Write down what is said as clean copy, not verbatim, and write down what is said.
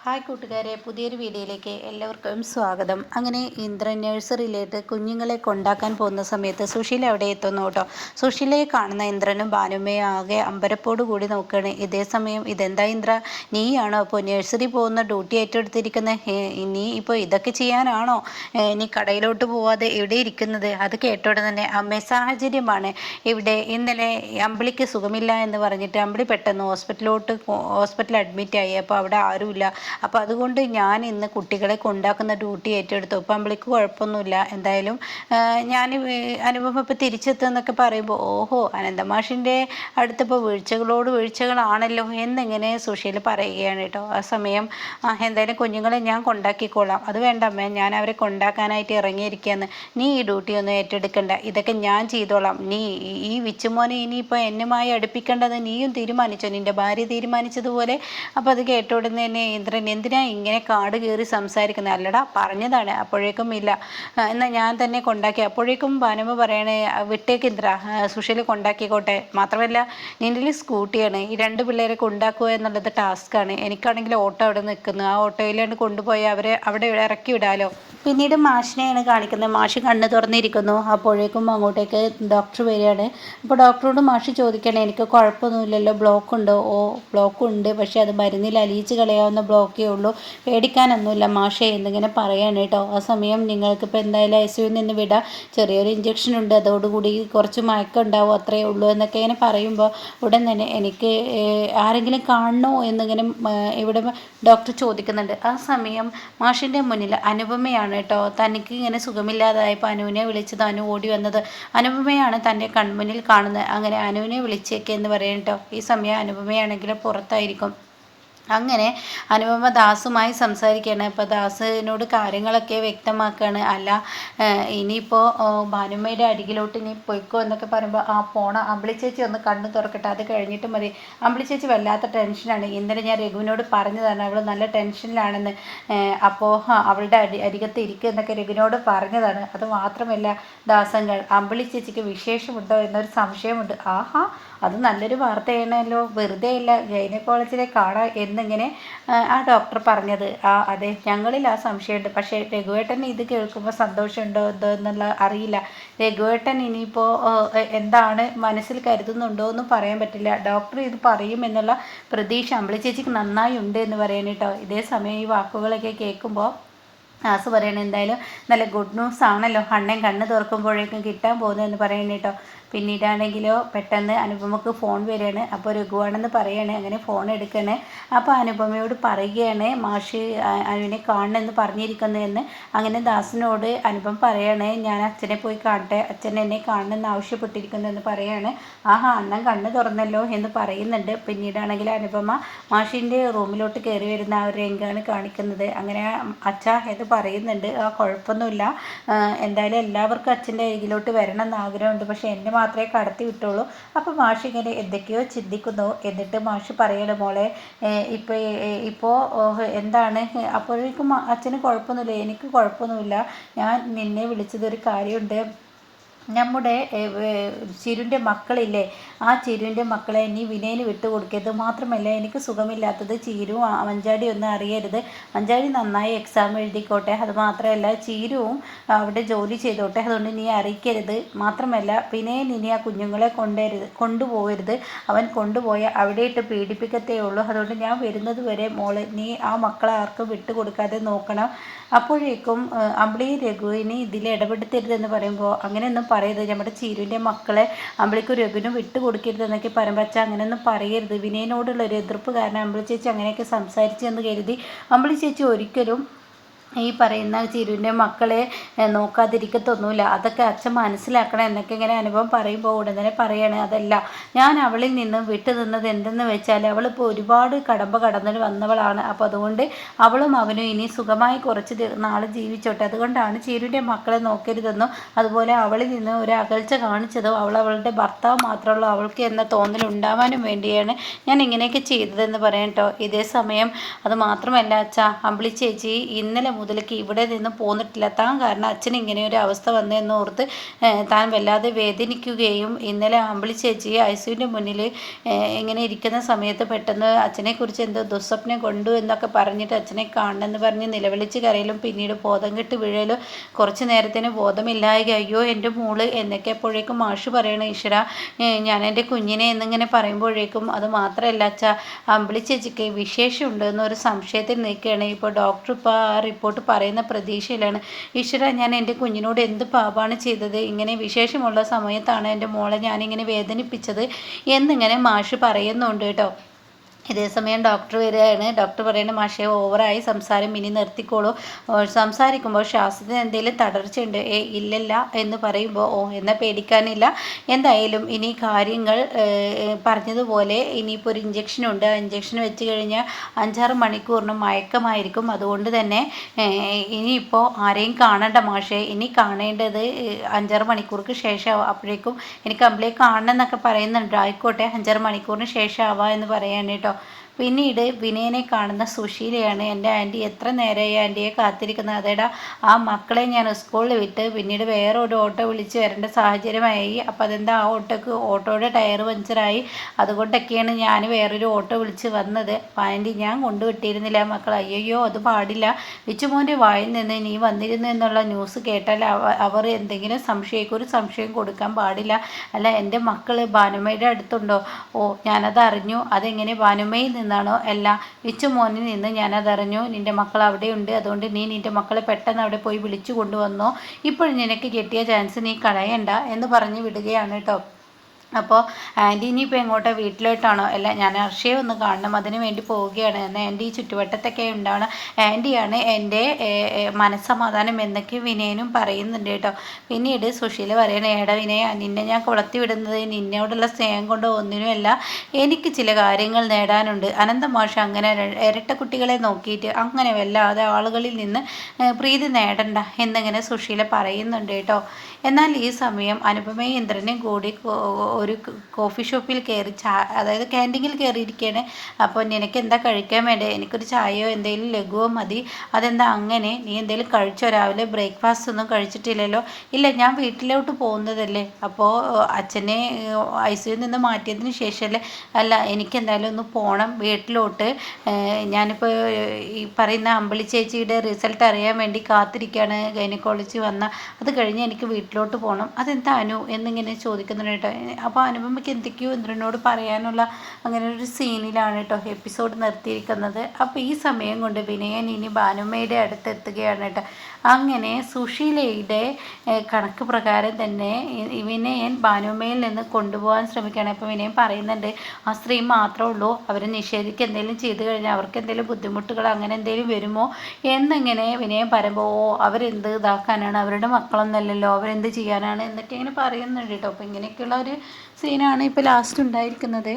Hi കൂട്ടുകാരെ, പുതിയൊരു വീഡിയോയിലേക്ക് എല്ലാവർക്കും സ്വാഗതം. അങ്ങനെ ഇന്ദ്രൻ നഴ്സറിയിലേക്ക് കുഞ്ഞുങ്ങളെ കൊണ്ടാക്കാൻ പോകുന്ന സമയത്ത് സുശീല അവിടെ എത്തുന്നു കേട്ടോ. സുശീലയെ കാണുന്ന ഇന്ദ്രനും ഭാനുമ്മയും ആകെ അമ്പരപ്പോട് കൂടി നോക്കുകയാണ്. ഇതേ സമയം ഇതെന്താ ഇന്ദ്ര, നീയാണോ ഇപ്പോൾ നഴ്സറി പോകുന്ന ഡ്യൂട്ടി ഏറ്റെടുത്തിരിക്കുന്നത്? നീ ഇപ്പോൾ ഇതൊക്കെ ചെയ്യാനാണോ നീ കടയിലോട്ട് പോവാതെ ഇവിടെ ഇരിക്കുന്നത്? അത് കേട്ടോടെ തന്നെ അമ്മേ, സാഹചര്യമാണ് ഇവിടെ. ഇന്നലെ അമ്പിളിക്ക് സുഖമില്ല എന്ന് പറഞ്ഞിട്ട് അമ്പിളി പെട്ടെന്ന് ഹോസ്പിറ്റലിൽ അഡ്മിറ്റായി. അപ്പോൾ അവിടെ ആരുമില്ല. അപ്പോൾ അതുകൊണ്ട് ഞാൻ ഇന്ന് കുട്ടികളെ കൊണ്ടാക്കുന്ന ഡ്യൂട്ടി ഏറ്റെടുത്തു. ഇപ്പം അമ്പിളിക്ക് കുഴപ്പമൊന്നുമില്ല. എന്തായാലും ഞാൻ അനുപമ ഇപ്പോൾ തിരിച്ചെത്തുമെന്നൊക്കെ പറയുമ്പോൾ ഓഹോ, അനന്തമാഷിൻ്റെ അടുത്തിപ്പോൾ വീഴ്ചകളാണല്ലോ എന്നിങ്ങനെ സുശീൽ പറയുകയാണ് കേട്ടോ. ആ സമയം എന്തായാലും കുഞ്ഞുങ്ങളെ ഞാൻ കൊണ്ടാക്കിക്കോളാം. അത് വേണ്ട അമ്മേ, ഞാൻ അവരെ കൊണ്ടാക്കാനായിട്ട് ഇറങ്ങിയിരിക്കുകയെന്ന്. നീ ഈ ഡ്യൂട്ടി ഒന്നും ഏറ്റെടുക്കണ്ട, ഇതൊക്കെ ഞാൻ ചെയ്തോളാം. നീ ഈ വിച്ചുമോനെ ഇനിയിപ്പോൾ എന്നുമായി അടുപ്പിക്കേണ്ടത് നീയും തീരുമാനിച്ചോ, നിൻ്റെ ഭാര്യ തീരുമാനിച്ചതുപോലെ. അപ്പോൾ അത് കേട്ടോടുന്ന് തന്നെ ഇന്ദ്രൻ എന്തിനാ ഇങ്ങനെ കാട് കയറി സംസാരിക്കുന്നത്? അല്ലടാ, പറഞ്ഞതാണ്. അപ്പോഴേക്കും ഇല്ല, എന്നാൽ ഞാൻ തന്നെ കൊണ്ടാക്കി. അപ്പോഴേക്കും ഭാനുമ്മ പറയണേ, വിട്ടേക്ക് ഇന്ദ്ര, സുശീൽ കൊണ്ടാക്കിക്കോട്ടെ. മാത്രമല്ല നിൻ്റെ സ്കൂട്ടിയാണ്, ഈ രണ്ട് പിള്ളേരെ കൊണ്ടാക്കുക എന്നുള്ളത് ടാസ്ക്കാണ്. എനിക്കാണെങ്കിൽ ഓട്ടോ അവിടെ നിൽക്കുന്നു, ആ ഓട്ടോയിലാണ് കൊണ്ടുപോയി അവരെ അവിടെ ഇറക്കി വിടാലോ. പിന്നീട് മാഷിനെയാണ് കാണിക്കുന്നത്. മാഷ് കണ്ണ് തുറന്നിരിക്കുന്നു. അപ്പോഴേക്കും അങ്ങോട്ടേക്ക് ഡോക്ടർ വരികയാണ്. അപ്പോൾ ഡോക്ടറോട് മാഷ് ചോദിക്കണേ, എനിക്ക് കുഴപ്പമൊന്നുമില്ലല്ലോ, ബ്ലോക്ക് ഉണ്ടോ? ഓ, ബ്ലോക്ക് ഉണ്ട്, പക്ഷേ അത് മരുന്നിൽ അലിയിച്ച് കളയാവുന്ന ബ്ലോക്കേ ഉള്ളൂ, പേടിക്കാനൊന്നുമില്ല മാഷേ എന്നിങ്ങനെ പറയാണ് കേട്ടോ. ആ സമയം നിങ്ങൾക്കിപ്പോൾ എന്തായാലും ICUവിൽ നിന്ന് വിടാം, ചെറിയൊരു ഇഞ്ചക്ഷൻ ഉണ്ട്, അതോടുകൂടി കുറച്ച് മയക്കം ഉണ്ടാവും, അത്രയേ ഉള്ളൂ എന്നൊക്കെ ഇങ്ങനെ പറയുമ്പോൾ ഉടൻ തന്നെ എനിക്ക് ആരെങ്കിലും കാണണോ എന്നിങ്ങനെ ഇവിടെ ഡോക്ടർ ചോദിക്കുന്നുണ്ട്. ആ സമയം മാഷിൻ്റെ മുന്നിൽ അനുപമയാണ് കേട്ടോ. തനിക്ക് ഇങ്ങനെ സുഖമില്ലാതായപ്പോൾ അനുവിനെ വിളിച്ചത്, അനു ഓടി വന്നത് അനുപമയാണ് തൻ്റെ കൺമുന്നിൽ കാണുന്നത്. അങ്ങനെ അനുവിനെ വിളിച്ചേക്കെ എന്ന് പറയും കേട്ടോ. ഈ സമയം അനുപമയാണെങ്കിൽ പുറത്തായിരിക്കും. അങ്ങനെ അനുപമ ദാസുമായി സംസാരിക്കുകയാണ്. അപ്പോൾ ദാസിനോട് കാര്യങ്ങളൊക്കെ വ്യക്തമാക്കുകയാണ്. അല്ല, ഇനിയിപ്പോൾ ഭാനുമ്മയുടെ അരികിലോട്ട് നീ പൊയ്ക്കോ എന്നൊക്കെ പറയുമ്പോൾ ആ പോണ അമ്പിളി ചേച്ചി ഒന്ന് കണ്ണു തുറക്കട്ടെ, അത് കഴിഞ്ഞിട്ട് മതി. അമ്പിളി ചേച്ചി വല്ലാത്ത ടെൻഷനാണ്. ഇന്നലെ ഞാൻ രഘുവിനോട് പറഞ്ഞതാണ് അവൾ നല്ല ടെൻഷനിലാണെന്ന്. അപ്പോൾ അവളുടെ അരികത്ത് ഇരിക്കുക എന്നൊക്കെ രഘുവിനോട് പറഞ്ഞതാണ്. അത് മാത്രമല്ല ദാസങ്ങൾ, അമ്പിളി ചേച്ചിക്ക് വിശേഷമുണ്ടോ എന്നൊരു സംശയമുണ്ട്. ആഹാ, അത് നല്ലൊരു വാർത്തയാണല്ലോ, വെറുതെ ഇല്ല ഗൈനക്കോളജിലെ കാണാം എന്നിങ്ങനെ ആ ഡോക്ടർ പറഞ്ഞത്. അതെ, ഞങ്ങളിൽ ആ സംശയമുണ്ട്. പക്ഷേ രഘുവേട്ടൻ ഇത് കേൾക്കുമ്പോൾ സന്തോഷമുണ്ടോ എന്തോ എന്നുള്ള അറിയില്ല. രഘുവേട്ടൻ ഇനിയിപ്പോൾ എന്താണ് മനസ്സിൽ കരുതുന്നുണ്ടോ എന്നും പറയാൻ പറ്റില്ല. ഡോക്ടർ ഇത് പറയുമെന്നുള്ള പ്രതീക്ഷ അമ്പിളി ചേച്ചിക്ക് നന്നായി ഉണ്ട് എന്ന് പറയാൻ കേട്ടോ. ഇതേ സമയം ഈ വാക്കുകളൊക്കെ കേൾക്കുമ്പോൾ ആസ് പറയണേ, എന്തായാലും നല്ല ഗുഡ് ന്യൂസ് ആണല്ലോ അണ്ണൻ കണ്ണ് തുറക്കുമ്പോഴേക്കും കിട്ടാൻ പോകുന്നതെന്ന് പറയണേ കേട്ടോ. പിന്നീടാണെങ്കിലോ പെട്ടെന്ന് അനുപമക്ക് ഫോൺ വരികയാണ്. അപ്പോൾ രഘുവാണെന്ന് പറയണേ. അങ്ങനെ ഫോൺ എടുക്കണേ. അപ്പോൾ അനുപമയോട് പറയുകയാണ്, മാഷ് അനുവിനെ കാണണമെന്ന് പറഞ്ഞിരിക്കുന്നതെന്ന്. അങ്ങനെ ദാസിനോട് അനുപമ പറയണേ, ഞാൻ അച്ഛനെ പോയി കാണട്ടെ, അച്ഛൻ എന്നെ കാണണമെന്ന് ആവശ്യപ്പെട്ടിരിക്കുന്നതെന്ന് പറയാണ്. ആഹാ, അണ്ണൻ കണ്ണ് തുറന്നല്ലോ എന്ന് പറയുന്നുണ്ട്. പിന്നീടാണെങ്കിൽ അനുപമ മാഷിൻ്റെ റൂമിലോട്ട് കയറി വരുന്ന ആ ഒരു രംഗമാണ് കാണിക്കുന്നത്. അങ്ങനെ അച്ഛാ എന്ന് പറയുന്നുണ്ട്. കുഴപ്പമൊന്നുമില്ല, എന്തായാലും എല്ലാവർക്കും അച്ഛൻ്റെ അരികിലോട്ട് വരണം എന്ന് ആഗ്രഹമുണ്ട്, പക്ഷേ എന്നെ മാത്രമേ കടത്തി വിട്ടുള്ളൂ. അപ്പോൾ മാഷ് ഇങ്ങനെ എന്തൊക്കെയോ ചിന്തിക്കുന്നു. എന്നിട്ട് മാഷ് പറയണം, മോളെ ഇപ്പോൾ എന്താണ്? അപ്പോഴേക്കും അച്ഛന് കുഴപ്പമൊന്നുമില്ല, എനിക്ക് കുഴപ്പമൊന്നുമില്ല. ഞാൻ നിന്നെ വിളിച്ചതൊരു കാര്യമുണ്ട്. നമ്മുടെ ചിരുൻ്റെ മക്കളില്ലേ, ആ ചിരുവിൻ്റെ മക്കളെ നീ വിനയന് വിട്ടുകൊടുക്കരുത്. മാത്രമല്ല എനിക്ക് സുഖമില്ലാത്തത് ചീരുവും മഞ്ചാടിയും ഒന്നും അറിയരുത്. മഞ്ചാടി നന്നായി എക്സാം എഴുതിക്കോട്ടെ, അതുമാത്രമല്ല ചീരുവും അവിടെ ജോലി ചെയ്തോട്ടെ, അതുകൊണ്ട് നീ അറിയിക്കരുത്. മാത്രമല്ല വിനയൻ ഇനി ആ കുഞ്ഞുങ്ങളെ കൊണ്ടുപോകരുത്. അവൻ കൊണ്ടുപോയ അവിടെ ഇട്ട് പീഡിപ്പിക്കത്തേ ഉള്ളൂ. അതുകൊണ്ട് ഞാൻ വരുന്നത് വരെ മോളെ നീ ആ മക്കളെ ആർക്കും വിട്ടുകൊടുക്കാതെ നോക്കണം. അപ്പോഴേക്കും അമ്പിളി രഘുവിന് ഇതിൽ ഇടപെടുത്തരുതെന്ന് പറയുമ്പോൾ അങ്ങനെയൊന്നും പറയരുത്, നമ്മുടെ ചീരുവിൻ്റെ മക്കളെ അമ്പിളിക്ക് രഘുവിനും വിട്ടുകൊടുക്കരുതെന്നൊക്കെ പറയുമ്പോൾ അച്ഛാ അങ്ങനെയൊന്നും പറയരുത്. വിനയനോടുള്ളൊരു എതിർപ്പ് കാരണം അമ്പിളി ചേച്ചി അങ്ങനെയൊക്കെ സംസാരിച്ചെന്ന് കരുതി അമ്പിളി ചേച്ചി ഒരിക്കലും ഈ പറയുന്ന ചിരുവിൻ്റെ മക്കളെ നോക്കാതിരിക്കത്തൊന്നുമില്ല. അതൊക്കെ അച്ഛൻ മനസ്സിലാക്കണം എന്നൊക്കെ ഇങ്ങനെ അനുഭവം പറയുമ്പോൾ ഉടൻ തന്നെ പറയാണ്, അതല്ല, ഞാൻ അവളിൽ നിന്ന് വിട്ടു നിന്നത് എന്തെന്ന് വെച്ചാൽ അവളിപ്പോൾ ഒരുപാട് കടമ്പ കടന്നിട്ട് വന്നവളാണ്. അപ്പോൾ അതുകൊണ്ട് അവളും അവനും ഇനി സുഖമായി കുറച്ച് നാൾ ജീവിച്ചോട്ടെ, അതുകൊണ്ടാണ് ചിരുവിൻ്റെ മക്കളെ നോക്കരുതെന്നും അതുപോലെ അവളിൽ നിന്ന് ഒരു അകൽച്ച കാണിച്ചതും അവളുടെ ഭർത്താവ് മാത്രമുള്ളൂ അവൾക്ക് എന്ന തോന്നലുണ്ടാവാനും വേണ്ടിയാണ് ഞാൻ ഇങ്ങനെയൊക്കെ ചെയ്തതെന്ന് പറയാം കേട്ടോ. ഇതേ സമയം അത് മാത്രമല്ല അച്ഛാ, അമ്പിളി ചേച്ചി ഇന്നലെ മുതലേക്ക് ഇവിടെ നിന്ന് പോന്നിട്ടില്ല. താൻ കാരണം അച്ഛൻ ഇങ്ങനെ ഒരു അവസ്ഥ വന്നതെന്ന് ഓർത്ത് താൻ വല്ലാതെ വേദനിക്കുകയും ഇന്നലെ അമ്പിളി ചേച്ചി ഐസിയുവിൻ്റെ മുന്നിൽ ഇങ്ങനെ ഇരിക്കുന്ന സമയത്ത് പെട്ടെന്ന് അച്ഛനെക്കുറിച്ച് എന്തോ ദുസ്വപ്നം കൊണ്ടു എന്നൊക്കെ പറഞ്ഞിട്ട് അച്ഛനെ കാണണമെന്ന് പറഞ്ഞ് നിലവിളിച്ച് കരയിലും പിന്നീട് ബോധം കെട്ട് വീഴലും കുറച്ച് നേരത്തിന് ബോധമില്ലായ്ക. അയ്യോ എൻ്റെ മോള് എന്നൊക്കെ എപ്പോഴേക്കും മാഷ് പറയണം, ഈശ്വര ഞാൻ എൻ്റെ കുഞ്ഞിനെ എന്നിങ്ങനെ പറയുമ്പോഴേക്കും അത് മാത്രമല്ല അച്ഛാ, അമ്പിളി ചേച്ചിക്ക് വിശേഷമുണ്ട് എന്നൊരു സംശയത്തിൽ നിൽക്കുകയാണ്. ഇപ്പോൾ ഡോക്ടർ ഇപ്പോൾ ആ റിപ്പോർട്ട് പറയുന്ന പ്രതീക്ഷയിലാണ്. ഈശ്വര ഞാൻ എൻ്റെ കുഞ്ഞിനോട് എന്ത് പാപമാണ് ചെയ്തത്, ഇങ്ങനെ വിശേഷമുള്ള സമയത്താണ് എൻ്റെ മോളെ ഞാനിങ്ങനെ വേദനിപ്പിച്ചത് എന്നിങ്ങനെ മാഷ് പറയുന്നുണ്ട് കേട്ടോ. ഇതേസമയം ഡോക്ടർ വരികയാണ്. ഡോക്ടർ പറയുന്നത്, മാഷേ ഓവറായി സംസാരം ഇനി നിർത്തിക്കോളൂ, സംസാരിക്കുമ്പോൾ ശ്വാസത്തിന് എന്തെങ്കിലും തടർച്ചയുണ്ട്? ഇല്ലല്ല എന്ന് പറയുമ്പോൾ എന്നാൽ പേടിക്കാനില്ല, എന്തായാലും ഇനി കാര്യങ്ങൾ പറഞ്ഞതുപോലെ ഇനിയിപ്പോൾ ഒരു ഇഞ്ചക്ഷനുണ്ട്, ആ ഇഞ്ചക്ഷൻ വെച്ച് കഴിഞ്ഞാൽ 5-6 മണിക്കൂറിന് മയക്കമായിരിക്കും. അതുകൊണ്ട് തന്നെ ഇനിയിപ്പോൾ ആരെയും കാണണ്ട മാഷേ, ഇനി കാണേണ്ടത് 5-6 മണിക്കൂർക്ക് ശേഷമാവും. അപ്പോഴേക്കും എനിക്ക് അമ്പിളിയെ കാണണം എന്നൊക്കെ പറയുന്നുണ്ട്. ആയിക്കോട്ടെ 5-6 മണിക്കൂറിന് ശേഷം ആവാം എന്ന് പറയാൻ കേട്ടോ. പിന്നീട് വിനയനെ കാണുന്ന സുശീലയാണ്. എൻ്റെ ആൻറ്റി എത്ര നേരമായി ആൻറ്റിയെ കാത്തിരിക്കുന്നത്. അതേടാ, ആ മക്കളെ ഞാൻ സ്കൂളിൽ വിട്ട് പിന്നീട് വേറെ ഒരു ഓട്ടോ വിളിച്ച് വരേണ്ട സാഹചര്യമായി. അപ്പോൾ അതെന്താ, ആ ഓട്ടോയുടെ ടയർ പഞ്ചറായി, അതുകൊണ്ടൊക്കെയാണ് ഞാൻ വേറൊരു ഓട്ടോ വിളിച്ച് വന്നത്. അപ്പോൾ ആൻറ്റി ഞാൻ കൊണ്ടുവിട്ടിരുന്നില്ല മക്കൾ. അയ്യോ അത് പാടില്ല, വിച്ചുമോൻ്റെ വായിൽ നിന്ന് നീ വന്നിരുന്നു എന്നുള്ള ന്യൂസ് കേട്ടാൽ അവർ എന്തെങ്കിലും ഒരു സംശയം കൊടുക്കാൻ പാടില്ല. അല്ല, എൻ്റെ മക്കൾ ഭാനുമ്മയുടെ അടുത്തുണ്ടോ? ഞാനത് അറിഞ്ഞു. അതെങ്ങനെ, ഭാനുമ്മയിൽ നിന്നാണോ? അല്ല, വിച്ചുമോനിൽ നിന്ന് ഞാനതറിഞ്ഞു. നിൻ്റെ മക്കൾ അവിടെയുണ്ട്, അതുകൊണ്ട് നീ നിൻ്റെ മക്കളെ പെട്ടെന്ന് അവിടെ പോയി വിളിച്ചു കൊണ്ടുവന്നോ. ഇപ്പോൾ നിനക്ക് കിട്ടിയ ചാൻസ് നീ കളയണ്ട എന്ന് പറഞ്ഞ് വിടുകയാണ് കേട്ടോ. അപ്പോൾ ആൻറ്റി ഇനിയിപ്പോൾ എങ്ങോട്ടാണ്, വീട്ടിലോട്ടാണോ? അല്ല, ഞാൻ അർഷയെ ഒന്ന് കാണണം, അതിന് വേണ്ടി പോവുകയാണ്. എന്നാൽ ആൻറ്റി ചുറ്റുവട്ടത്തൊക്കെ ഉണ്ടാവണം, ആൻറ്റിയാണ് എൻ്റെ മനസ്സമാധാനം എന്നൊക്കെ വിനയനും പറയുന്നുണ്ട് കേട്ടോ. പിന്നീട് സുശീല പറയണ, ഏടാ വിനയ, നിന്നെ ഞാൻ കൊളത്തി വിടുന്നത് നിന്നോടുള്ള സ്നേഹം കൊണ്ടോ ഒന്നിനുമല്ല, എനിക്ക് ചില കാര്യങ്ങൾ നേടാനുണ്ട്. അനന്തമാഷ അങ്ങനെ ഇരട്ട കുട്ടികളെ നോക്കിയിട്ട് അങ്ങനെ വല്ലാതെ ആളുകളിൽ നിന്ന് പ്രീതി നേടണ്ട എന്നിങ്ങനെ സുശീല പറയുന്നുണ്ട് കേട്ടോ. എന്നാൽ ഈ സമയം അനുപമയും ഇന്ദ്രനും കൂടി ഒരു കോഫി ഷോപ്പിൽ കയറി അതായത് ക്യാൻറ്റീനിൽ കയറിയിരിക്കുകയാണ്. അപ്പോൾ നിനക്ക് എന്താ കഴിക്കാൻ വേണ്ടേ? എനിക്കൊരു ചായയോ എന്തെങ്കിലും ലഘുവോ മതി. അതെന്താ അങ്ങനെ, നീ എന്തെങ്കിലും കഴിച്ചോ? രാവിലെ ബ്രേക്ക്ഫാസ്റ്റ് ഒന്നും കഴിച്ചിട്ടില്ലല്ലോ? ഇല്ല, ഞാൻ വീട്ടിലോട്ട് പോകുന്നതല്ലേ. അപ്പോൾ അച്ഛനെ ഐസിയുയിൽ നിന്ന് മാറ്റിയതിന് ശേഷമല്ലേ? അല്ല, എനിക്ക് എന്തായാലും ഒന്ന് പോകണം വീട്ടിലോട്ട്. ഞാനിപ്പോൾ ഈ പറയുന്ന അമ്പിളി ചേച്ചിയുടെ റിസൾട്ട് അറിയാൻ വേണ്ടി കാത്തിരിക്കുകയാണ്. ഗൈനക്കോളജി വന്ന അത് കഴിഞ്ഞ് എനിക്ക് വീട്ടിലോട്ട് പോകണം. അതെന്താ അനു എന്നിങ്ങനെ ചോദിക്കുന്നുണ്ട് കേട്ടോ. അപ്പോൾ അനുപമയ്ക്ക് എന്തൊക്കെയോ ഇന്ദ്രനോട് പറയാനുള്ള അങ്ങനെ ഒരു സീനിലാണ് കേട്ടോ എപ്പിസോഡ് നിർത്തിയിരിക്കുന്നത്. അപ്പോൾ ഈ സമയം കൊണ്ട് വിനയൻ ഇനി ഭാനുമ്മയുടെ അടുത്തെത്തുകയാണ് കേട്ടോ. അങ്ങനെ സുശീലയുടെ കണക്ക് പ്രകാരം തന്നെ വിനയൻ ഭാനുമ്മയിൽ നിന്ന് കൊണ്ടുപോകാൻ ശ്രമിക്കുകയാണ്. അപ്പോൾ വിനയൻ പറയുന്നുണ്ട്, ആ സ്ത്രീ മാത്രമേ ഉള്ളൂ, അവർ നിഷേധിക്കുക എന്തെങ്കിലും ചെയ്തു കഴിഞ്ഞാൽ അവർക്ക് എന്തെങ്കിലും ബുദ്ധിമുട്ടുകൾ അങ്ങനെ എന്തെങ്കിലും വരുമോ എന്നിങ്ങനെ വിനയൻ പറയുമ്പോൾ, അവരെന്ത് ഇതാക്കാനാണ്, അവരുടെ മക്കളൊന്നല്ലല്ലോ, അവരെന്ത് ചെയ്യാനാണ് എന്നൊക്കെ ഇങ്ങനെ പറയുന്നുണ്ട് കേട്ടോ. അപ്പോൾ ഇങ്ങനെയൊക്കെയുള്ള ഒരു സീനാണ് ഇപ്പോൾ ലാസ്റ്റ് ഉണ്ടായിരിക്കുന്നത്.